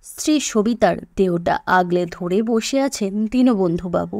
স্ত্রী সবিতার দেহটা আগলে ধরে বসে আছেন দীনবন্ধুবাবু।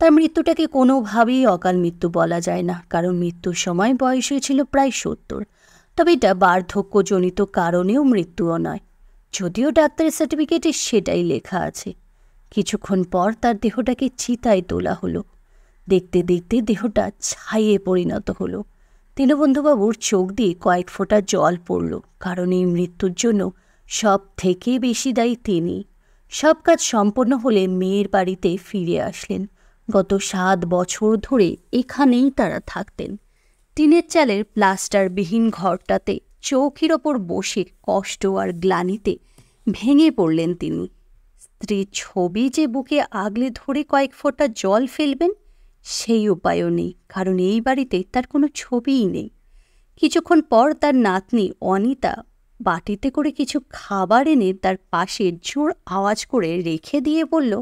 তার মৃত্যুটাকে কোনোভাবেই অকাল মৃত্যু বলা যায় না, কারণ মৃত্যুর সময় বয়স হয়েছিল প্রায় 70। তবে এটা বার্ধক্যজনিত কারণেও মৃত্যুও নয়, যদিও ডাক্তারের সার্টিফিকেটে সেটাই লেখা আছে। কিছুক্ষণ পর তার দেহটাকে চিতায় তোলা হলো। দেখতে দেখতে দেহটা ছাইয়ে পরিণত হলো। দীনবন্ধুবাবুর চোখ দিয়ে কয়েক ফোঁটা জল পড়ল, কারণ এই মৃত্যুর জন্য সব থেকে বেশি দায়ী তিনি। সব কাজ সম্পন্ন হলে মেয়ের বাড়িতে ফিরে আসলেন। গত 7 বছর ধরে এখানেই তারা থাকতেন। টিনের চালের প্লাস্টারবিহীন ঘরটাতে চৌকির ওপর বসে কষ্ট আর গ্লানিতে ভেঙে পড়লেন তিনি। স্ত্রীর ছবি যে বুকে আগলে ধরে কয়েক ফোঁটা জল ফেলবেন, সেই উপায়ও নেই, কারণ এই বাড়িতে তার কোনো ছবিই নেই। কিছুক্ষণ পর তার নাতনি অনিতা বাটিতে করে কিছু খাবার এনে তার পাশে জোর আওয়াজ করে রেখে দিয়ে বলল,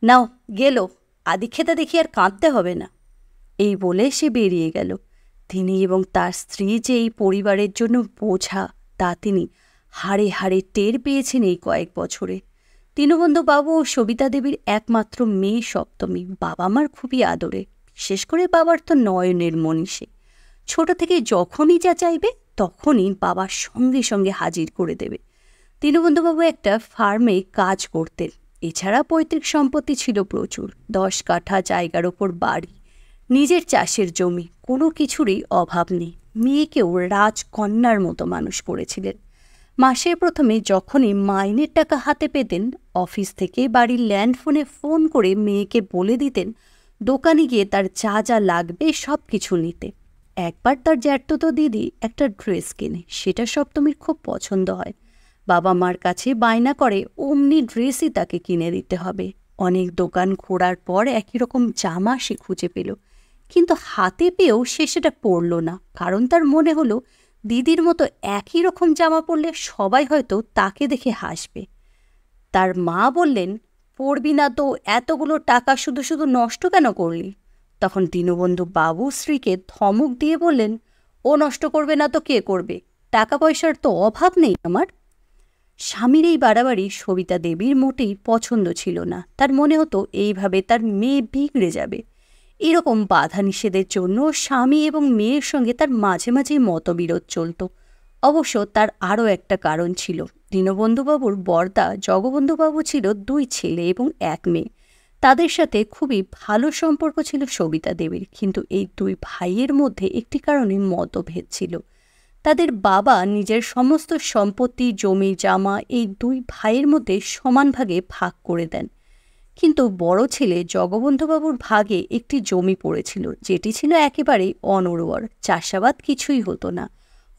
নাও গেল, আদিক্ষেতা দেখি আর কাঁদতে হবে না। এই বলে সে বেরিয়ে গেল। তিনি এবং তার স্ত্রী যে এই পরিবারের জন্য বোঝা, তা তিনি হাড়ে হাড়ে টের পেয়েছেন এই কয়েক বছরে। দীনবন্ধুবাবু ও সবিতা দেবীর একমাত্র মেয়ে সপ্তমী বাবা মার খুবই আদরে, বিশেষ করে বাবার তো নয়নের মনীষে। ছোট থেকে যখনই যা চাইবে তখনই বাবার সঙ্গে সঙ্গে হাজির করে দেবে। দীনবন্ধুবাবু একটা ফার্মে কাজ করতেন। এছাড়া পৈতৃক সম্পত্তি ছিল প্রচুর, 10 কাঠা জায়গার ওপর বাড়ি, নিজের চাষের জমি, কোনো কিছুরই অভাব নেই। মেয়েকেও রাজকন্যার মতো মানুষ করেছিলেন। মাসের প্রথমে যখনই মাইনের টাকা হাতে পেতেন, অফিস থেকে বাড়ির ল্যান্ডফোনে ফোন করে মেয়েকে বলে দিতেন দোকানে গিয়ে তার যা যা লাগবে সব কিছু নিতে। একবার তার জ্যাঠতো দিদি একটা ড্রেস কেনে, সেটা সপ্তমীর খুব পছন্দ হয়। বাবা মার কাছে বায়না করে অমনি ড্রেসই তাকে কিনে দিতে হবে। অনেক দোকান ঘোরার পর একই রকম জামা সে খুঁজে পেল, কিন্তু হাতে পেয়েও সে সেটা পরল না, কারণ তার মনে হলো দিদির মতো একই রকম জামা পরলে সবাই হয়তো তাকে দেখে হাসবে। তার মা বললেন, পরবি না তো এতগুলো টাকা শুধু শুধু নষ্ট কেন করলি? তখন দীনবন্ধু বাবু স্ত্রীকে ধমক দিয়ে বললেন, ও নষ্ট করবে না তো কে করবে? টাকা পয়সার তো অভাব নেই আমার। স্বামীর এই বাড়াবাড়ি সবিতা দেবীর মোটেই পছন্দ ছিল না। তার মনে হতো এইভাবে তার মেয়ে বিগড়ে যাবে। এরকম বাধা নিষেধের জন্য স্বামী এবং মেয়ের সঙ্গে তার মাঝে মাঝেই মতবিরোধ চলত। অবশ্য তার আরও একটা কারণ ছিল। দীনবন্ধুবাবুর বর্দা জগবন্ধুবাবু ছিল 2 ছেলে এবং 1 মেয়ে। তাদের সাথে খুবই ভালো সম্পর্ক ছিল সবিতা দেবীর, কিন্তু এই 2 ভাইয়ের মধ্যে একটি কারণে মতভেদ ছিল। তাদের বাবা নিজের সমস্ত সম্পত্তি, জমি জামা এই 2 ভাইয়ের মধ্যে সমান ভাগে ভাগ করে দেন। কিন্তু বড় ছেলে জগবন্ধুবাবুর ভাগে একটি জমি পড়েছিল, যেটি ছিল একেবারেই অনুর্বর, চাষাবাদ কিছুই হতো না।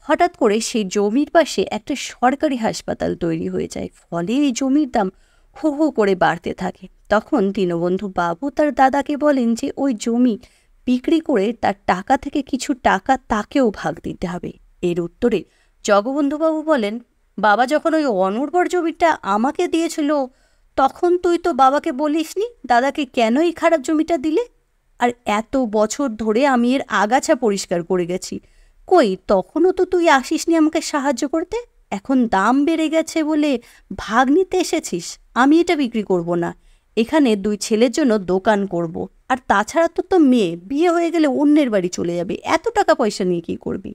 হঠাৎ করে সেই জমির পাশে একটা সরকারি হাসপাতাল তৈরি হয়ে যায়, ফলে এই জমির দাম হু হু করে বাড়তে থাকে। তখন দীনবন্ধু বাবু তার দাদাকে বলেন যে ওই জমি বিক্রি করে তার টাকা থেকে কিছু টাকা তাকেও ভাগ দিতে হবে। এর উত্তরে জগবন্ধুবাবু বলেন, বাবা যখন ওই অনুর্বর জমিটা আমাকে দিয়েছিল, তখন তুই তো বাবাকে বলিসনি দাদাকে কেন এই খারাপ জমিটা দিলে? আর এত বছর ধরে আমি এর আগাছা পরিষ্কার করে গেছি, কই তখনও তো তুই আসিসনি আমাকে সাহায্য করতে। এখন দাম বেড়ে গেছে বলে ভাগ নিতে এসেছিস। আমি এটা বিক্রি করব না, এখানে 2 ছেলের জন্য দোকান করব। আর তাছাড়া তো মেয়ে বিয়ে হয়ে গেলে অন্যের বাড়ি চলে যাবে, এত টাকা পয়সা নিয়ে কী করবি?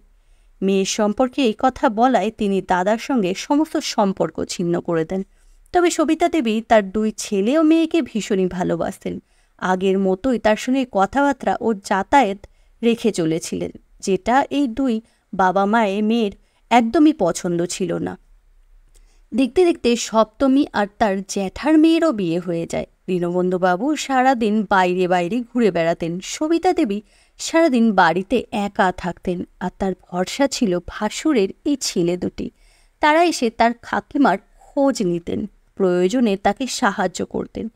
মেয়ের সম্পর্কে এই কথা বলায় তিনি দাদার সঙ্গে সমস্ত সম্পর্ক ছিন্ন করে দেন। তবে সবিতা দেবী তার 2 ছেলে ও মেয়েকে ভীষণই ভালোবাসতেন। আগের মতোই তার সঙ্গে কথাবার্তা ও যাতায়াত রেখে চলেছিলেন, যেটা এই 2 বাবা মায়ে মেয়ের একদমই পছন্দ ছিল না। দেখতে দেখতে সপ্তমী আর তার জ্যাঠার মেয়েরও বিয়ে হয়ে যায়। দীনবন্ধুবাবু সারাদিন বাইরে বাইরে ঘুরে বেড়াতেন। সবিতা দেবী সারাদিন বাড়িতে একা থাকতেন, আর তার ভরসা ছিল ভাসুরের এই ছেলে 2টি। তারা এসে তার কাকিমার খোঁজ নিতেন, প্রয়োজনে তাকে সাহায্য করতেন।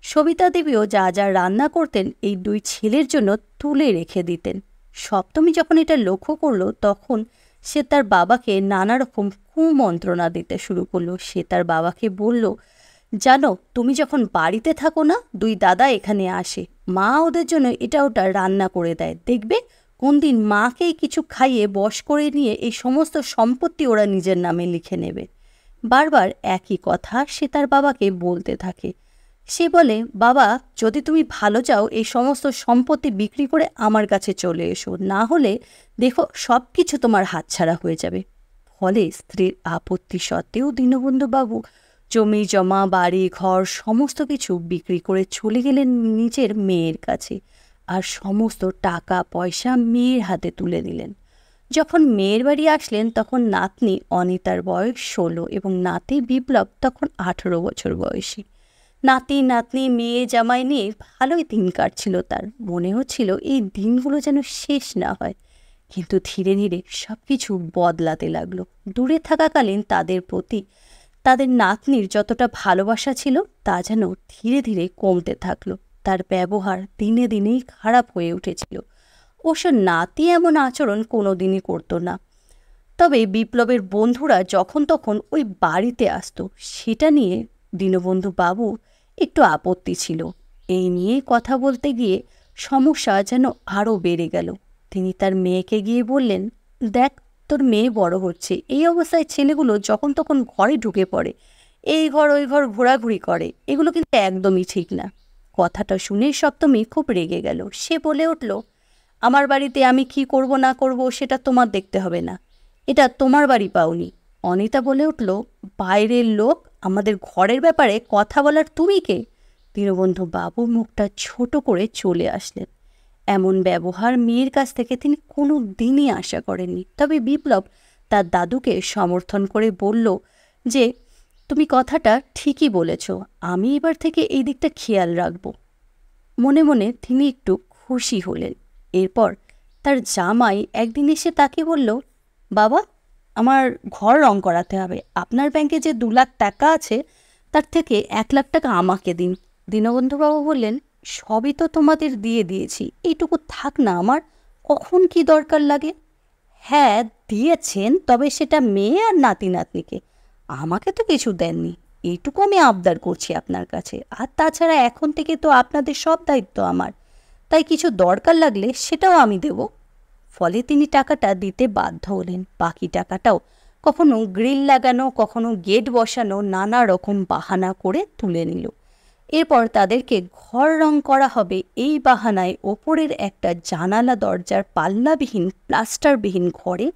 সবিতা দেবীও যা যা রান্না করতেন এই 2 ছেলের জন্য তুলে রেখে দিতেন। সপ্তমী যখন এটা লক্ষ্য করল, তখন সে তার বাবাকে নানা রকম কুমন্ত্রণা দিতে শুরু করলো। সে তার বাবাকে বলল, জানো তুমি যখন বাড়িতে থাকো না, 2 দাদা এখানে আসে, মা ওদের জন্য এটা ওটা রান্না করে দেয়, দেখবে কোন দিন মাকেই কিছু খাইয়ে বশ করে নিয়ে এই সমস্ত সম্পত্তি ওরা নিজের নামে লিখে নেবে। বারবার একই কথা সে তার বাবাকে বলতে থাকে। সে বলে, বাবা, যদি তুমি ভালো চাও এই সমস্ত সম্পত্তি বিক্রি করে আমার কাছে চলে এসো, না হলে দেখো সব কিছু তোমার হাতছাড়া হয়ে যাবে। ফলে স্ত্রীর আপত্তি সত্ত্বেও দীনবন্ধু বাবু জমি জমা বাড়ি ঘর সমস্ত কিছু বিক্রি করে চলে গেলেন নিজের মেয়ের কাছে, আর সমস্ত টাকা পয়সা মেয়ের হাতে তুলে দিলেন। যখন মেয়ের বাড়ি আসলেন তখন নাতনি অনিতার বয়স 16 এবং নাতি বিপ্লব তখন 18 বছর বয়সী। নাতি নাতনি মেয়ে জামাই নিয়ে ভালোই দিন কাটছিল তার। মনে হচ্ছিল এই দিনগুলো যেন শেষ না হয়। কিন্তু ধীরে ধীরে সব কিছু বদলাতে লাগলো। দূরে থাকাকালীন তাদের প্রতি তাদের নাতনির যতটা ভালোবাসা ছিল তা যেন ধীরে ধীরে কমতে থাকলো। তার ব্যবহার দিনে দিনেই খারাপ হয়ে উঠেছিল। অবশ্য নাতি এমন আচরণ কোনোদিনই করতো না, তবে বিপ্লবের বন্ধুরা যখন তখন ওই বাড়িতে আসতো, সেটা নিয়ে দীনবন্ধু বাবু একটু আপত্তি ছিল। এই নিয়ে কথা বলতে গিয়ে সমস্যা যেন আরও বেড়ে গেল। তিনি তার মেয়েকে গিয়ে বললেন, দেখ, তোর মেয়ে বড় হচ্ছে, এই অবস্থায় ছেলেগুলো যখন তখন ঘরে ঢুকে পড়ে, এই ঘর ওই ঘর ঘোরাঘুরি করে, এগুলো কিন্তু একদমই ঠিক না। কথাটা শুনে সপ্তমী খুব রেগে গেল। সে বলে উঠল, আমার বাড়িতে আমি কি করব না করব সেটা তোমার দেখতে হবে না, এটা তোমার বাড়ি পাওনি। অনিতা বলে উঠল, বাইরের লোক আমাদের ঘরের ব্যাপারে কথা বলার তুমি কে? দীনবন্ধু বাবু মুখটা ছোট করে চলে আসলেন। এমন ব্যবহার মেয়ের কাছ থেকে তিনি কোনো দিনই আশা করেননি। তবে বিপ্লব তার দাদুকে সমর্থন করে বলল যে, তুমি কথাটা ঠিকই বলেছ, আমি এবার থেকে এই দিকটা খেয়াল রাখব। মনে মনে তিনি একটু খুশি হলেন। এরপর তার জামাই একদিন এসে তাকে বলল, বাবা, আমার ঘর রং করাতে হবে, আপনার ব্যাংকে যে 2 লাখ টাকা আছে তার থেকে 1 লাখ টাকা আমাকে দিন। দীনবন্ধুবাবু বললেন, সবই তো তোমাদের দিয়ে দিয়েছি, এইটুকু থাক না আমার, কখন কি দরকার লাগে? হ্যাঁ দিয়েছেন, তবে সেটা মেয়ে আর নাতি নাতনিকে, আমাকে তো কিছু দেননি। এইটুকু আমি আবদার করছি আপনার কাছে। আর তাছাড়া এখন থেকে তো আপনাদের সব দায়িত্ব আমার, তাই কিছু দরকার লাগলে সেটাও আমি দেব। ফলে তিনি টাকাটা দিতে বাধ্য হলেন। বাকি টাকাটাও কখনো গ্রিল লাগানো, কখনো গেট বসানো, নানা রকম বাহানা করে তুলে নিল। এরপর তাদেরকে ঘর রং করা হবে এই বাহানায় ওপরের একটা জানালা দরজার পাল্লাবিহীন প্লাস্টারবিহীন ঘরে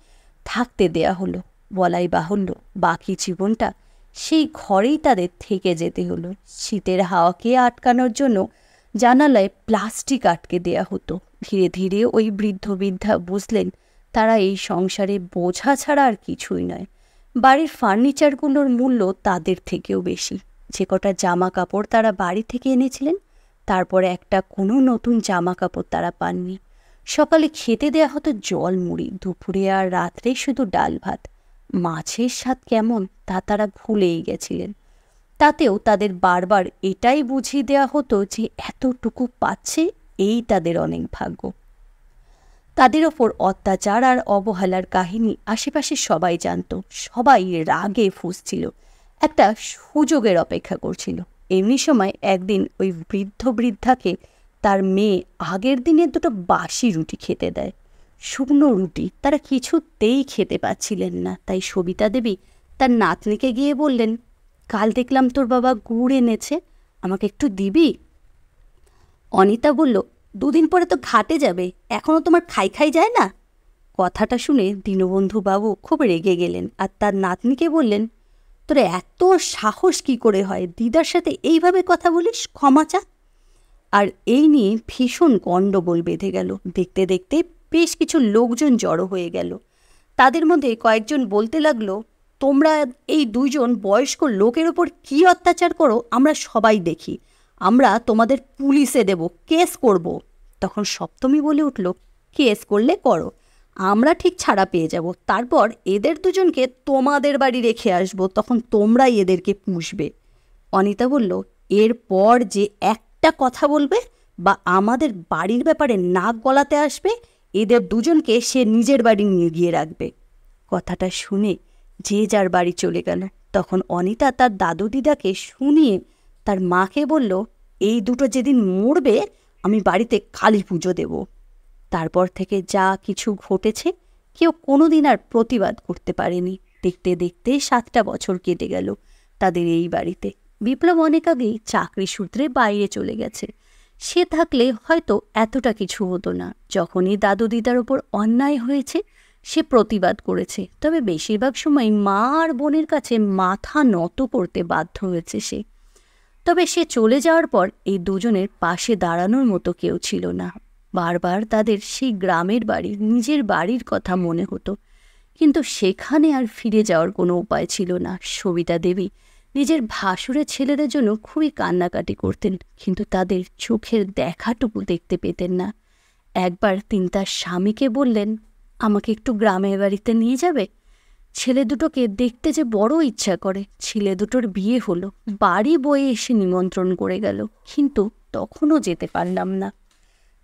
থাকতে দেয়া হলো। বলাই বাহুল্য বাকি জীবনটা সেই ঘরেই তাদের থেকে যেতে হলো। শীতের হাওয়াকে আটকানোর জন্য জানালায় প্লাস্টিক আটকে দেয়া হতো। ধীরে ধীরে ওই বৃদ্ধ বৃদ্ধা বুঝলেন তারা এই সংসারে বোঝা ছাড়া আর কিছুই নয়। বাড়ির ফার্নিচারগুলোর মূল্য তাদের থেকেও বেশি। যে কটা জামা কাপড় তারা বাড়ি থেকে এনেছিলেন, তারপরে একটা কোনো নতুন জামা কাপড় তারা পাননি। সকালে খেতে দেয়া হতো জল মুড়ি, দুপুরে আর রাত্রে শুধু ডাল ভাত। মাছের স্বাদ কেমন তা তারা ভুলেই গেছিলেন। তাতেও তাদের বারবার এটাই বুঝিয়ে দেওয়া হতো যে এতটুকু পাচ্ছে এই তাদের অনেক ভাগ্য। তাদের ওপর অত্যাচার আর অবহেলার কাহিনী আশেপাশে সবাই জানত। সবাই রাগে ফুঁসছিল, একটা সুযোগের অপেক্ষা করছিল। এমনি সময় একদিন ওই বৃদ্ধ বৃদ্ধাকে তার মেয়ে আগের দিনের 2টো বাসি রুটি খেতে দেয়। শুকনো রুটি তারা কিছুতেই খেতে পাচ্ছিলেন না। তাই সবিতা দেবী তার নাতনিকে গিয়ে বললেন, কাল দেখলাম তোর বাবা গুড় এনেছে, আমাকে একটু দিবি? অনিতা বলল, 2 দিন পরে তো ঘাটে যাবে, এখনও তোমার খাই খাই যায় না? কথাটা শুনে দীনবন্ধু বাবু খুব রেগে গেলেন আর তার নাতনিকে বললেন, তোর এত সাহস কি করে হয়, দিদার সাথে এইভাবে কথা বলিস, ক্ষমা চা। আর এই নিয়ে ভীষণ গণ্ডগোল বেঁধে গেল। দেখতে দেখতে বেশ কিছু লোকজন জড়ো হয়ে গেল। তাদের মধ্যে কয়েকজন বলতে লাগলো, তোমরা এই 2 জন বয়স্ক লোকের ওপর কী অত্যাচার করো আমরা সবাই দেখি, আমরা তোমাদের পুলিশে দেব, কেস করব। তখন সপ্তমী বলে উঠল, কেস করলে করো, আমরা ঠিক ছাড়া পেয়ে যাব, তারপর এদের 2 জনকে তোমাদের বাড়ি রেখে আসবো, তখন তোমরাই এদেরকে পুষবে। অনিতা বলল, এরপর যে একটা কথা বলবে বা আমাদের বাড়ির ব্যাপারে নাক গলাতে আসবে, এদের 2 জনকে সে নিজের বাড়ি নিয়ে গিয়ে রাখবে। কথাটা শুনে যে যার বাড়ি চলে গেল। তখন অনিতা তার দাদু দিদাকে শুনিয়ে তার মাকে বলল, এই 2টো যেদিন মরবে আমি বাড়িতে কালী পুজো দেব। তারপর থেকে যা কিছু ঘটেছে কেউ কোনোদিন আর প্রতিবাদ করতে পারেনি। দেখতে দেখতে 7টা বছর কেটে গেল তাদের এই বাড়িতে। বিপ্লব অনেক আগেই চাকরি সূত্রে বাইরে চলে গেছে। সে থাকলে হয়তো এতটা কিছু হতো না। যখনই দাদু দিদার ওপর অন্যায় হয়েছে সে প্রতিবাদ করেছে, তবে বেশিরভাগ সময় মা আর বোনের কাছে মাথা নত করতে বাধ্য হয়েছে সে। তবে সে চলে যাওয়ার পর এই দুজনের পাশে দাঁড়ানোর মতো কেউ ছিল না। বারবার তাদের সেই গ্রামের বাড়ি, নিজের বাড়ির কথা মনে হতো, কিন্তু সেখানে আর ফিরে যাওয়ার কোনো উপায় ছিল না। সবিতা দেবী নিজের ভাসুরের ছেলেদের জন্য খুবই কান্নাকাটি করতেন, কিন্তু তাদের চোখের দেখাটুকু দেখতে পেতেন না। একবার তিনি তার স্বামীকে বললেন, আমাকে একটু গ্রামের বাড়িতে নিয়ে যাবে? ছেলে দুটোকে দেখতে যে বড় ইচ্ছা করে। ছেলে দুটোর বিয়ে হলো, বাড়ি বয়ে এসে নিমন্ত্রণ করে গেল, কিন্তু তখনও যেতে পারলাম না।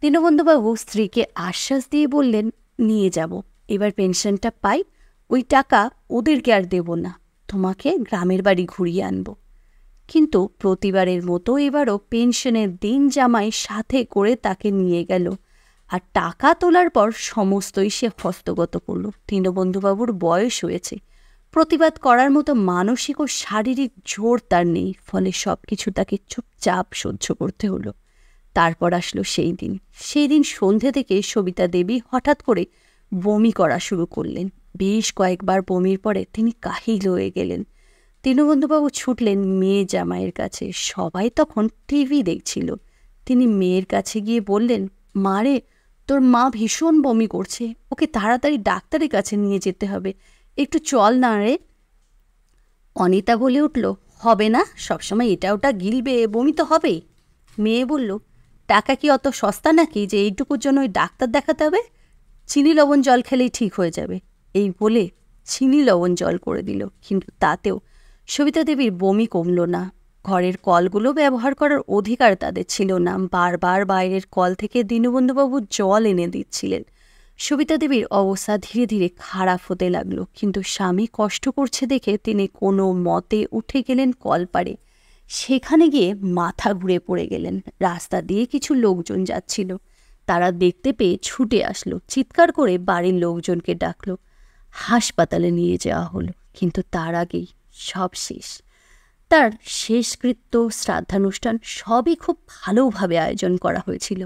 দীনবন্ধুবাবু স্ত্রীকে আশ্বাস দিয়ে বললেন, নিয়ে যাব, এবার পেনশনটা পাই, ওই টাকা ওদেরকে আর দেব না, তোমাকে গ্রামের বাড়ি ঘুরিয়ে আনব। কিন্তু প্রতিবারের মতো এবারও পেনশনের দিন জামাই সাথে করে তাকে নিয়ে গেল, আর টাকা তোলার পর সমস্তই সে হস্তগত করল। দীনবন্ধুবাবুর বয়স হয়েছে, প্রতিবাদ করার মতো মানসিক ও শারীরিক জোর তার নেই, ফলে সব কিছু তাকে চুপচাপ সহ্য করতে হলো। তারপর আসলো সেই দিন সন্ধে থেকে সবিতা দেবী হঠাৎ করে বমি করা শুরু করলেন। বেশ কয়েকবার বমির পরে তিনি কাহিল হয়ে গেলেন। দীনবন্ধুবাবু ছুটলেন মেয়ে জামাইয়ের কাছে। সবাই তখন টিভি দেখছিল। তিনি মেয়ের কাছে গিয়ে বললেন, মারে, তোর মা ভীষণ বমি করছে, ওকে তাড়াতাড়ি ডাক্তারের কাছে নিয়ে যেতে হবে, একটু চল না রে। অনিতা বলে উঠল, হবে না, সবসময় এটা ওটা গিলবে, বমি তো হবেই। মেয়ে বলল, টাকা কি অত সস্তা নাকি যে এইটুকুর জন্য ওই ডাক্তার দেখাতে হবে? চিনি লবণ জল খেলেই ঠিক হয়ে যাবে। এই বলে চিনি লবণ জল করে দিল, কিন্তু তাতেও সবিতা দেবীর বমি কমল না। ঘরের কলগুলো ব্যবহার করার অধিকার তাদের ছিল না। বারবার বাইরের কল থেকে দীনবন্ধুবাবু জল এনে দিচ্ছিলেন। সবিতা দেবীর অবস্থা ধীরে ধীরে খারাপ হতে লাগলো, কিন্তু স্বামী কষ্ট করছে দেখে তিনি কোনো মতে উঠে গেলেন কলপাড়ে। সেখানে গিয়ে মাথা ঘুরে পড়ে গেলেন। রাস্তা দিয়ে কিছু লোকজন যাচ্ছিল, তারা দেখতে পেয়ে ছুটে আসলো, চিৎকার করে বাড়ির লোকজনকে ডাকলো। হাসপাতালে নিয়ে যাওয়া হলো, কিন্তু তার আগেই সব শেষ। তার শেষকৃত্য, শ্রাদ্ধানুষ্ঠান সবই খুব ভালোভাবে আয়োজন করা হয়েছিল।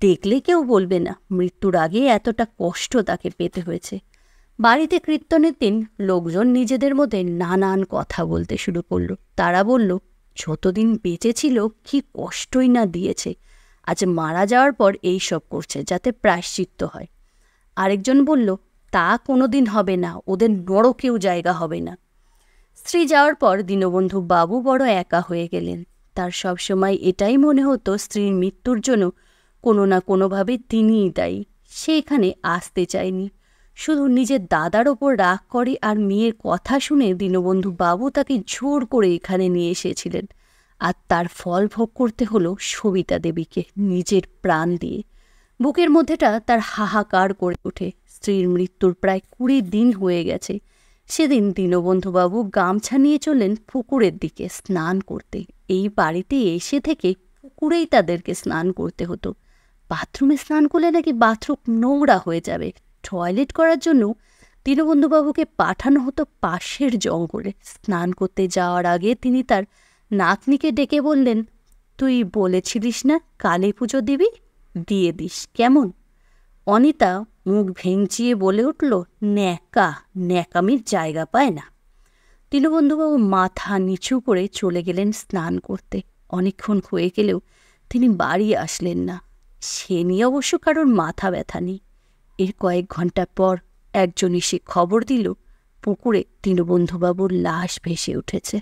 দেখলে কেউ বলবে না মৃত্যুর আগে এতটা কষ্ট তাকে পেতে হয়েছে। বাড়িতে কীর্তনের দিন লোকজন নিজেদের মধ্যে নানান কথা বলতে শুরু করলো। তারা বলল, যতদিন বেঁচে ছিল কি কষ্টই না দিয়েছে, আজ মারা যাওয়ার পর এই সব করছে যাতে প্রায়শ্চিত্ত হয়। আরেকজন বলল, তা কোনো দিন হবে না, ওদের নরকেও জায়গা হবে না। স্ত্রী যাওয়ার পর দীনবন্ধু বাবু বড় একা হয়ে গেলেন। তার সবসময় এটাই মনে হতো স্ত্রীর মৃত্যুর জন্য কোনো না কোনোভাবে তিনিই দায়ী। সে এখানে আসতে চায়নি, শুধু নিজের দাদার ওপর রাগ করে আর মেয়ের কথা শুনে দীনবন্ধু বাবু তাকে জোর করে এখানে নিয়ে এসেছিলেন। আর তার ফল ভোগ করতে হলো সবিতা দেবীকে নিজের প্রাণ দিয়ে। বুকের মধ্যেটা তার হাহাকার করে ওঠে। স্ত্রীর মৃত্যুর প্রায় 20 দিন হয়ে গেছে। সেদিন দীনবন্ধুবাবু গামছা নিয়ে চললেন পুকুরের দিকে স্নান করতে। এই বাড়িতে এসে থেকে পুকুরেই তাদেরকে স্নান করতে হতো। বাথরুমে স্নান করলে নাকি বাথরুম নোংরা হয়ে যাবে। টয়লেট করার জন্য দীনবন্ধুবাবুকে পাঠানো হতো পাশের জঙ্গলে। স্নান করতে যাওয়ার আগে তিনি তার নাতনিকে ডেকে বললেন, তুই বলেছিলিস না কালী পুজো দিবি, দিয়ে দিস কেমন? অনিতা মুখ ভেঙচিয়ে বলে উঠল, ন্যাকামির জায়গা পায় না। দীনবন্ধুবাবু মাথা নিচু করে চলে গেলেন স্নান করতে। অনেকক্ষণ হয়ে গেলেও তিনি বাড়ি আসলেন না। সে নিয়ে অবশ্য কারোর মাথা ব্যথা নেই। এর কয়েক ঘন্টা পর একজন এসে খবর দিল পুকুরে দীনবন্ধুবাবুর লাশ ভেসে উঠেছে।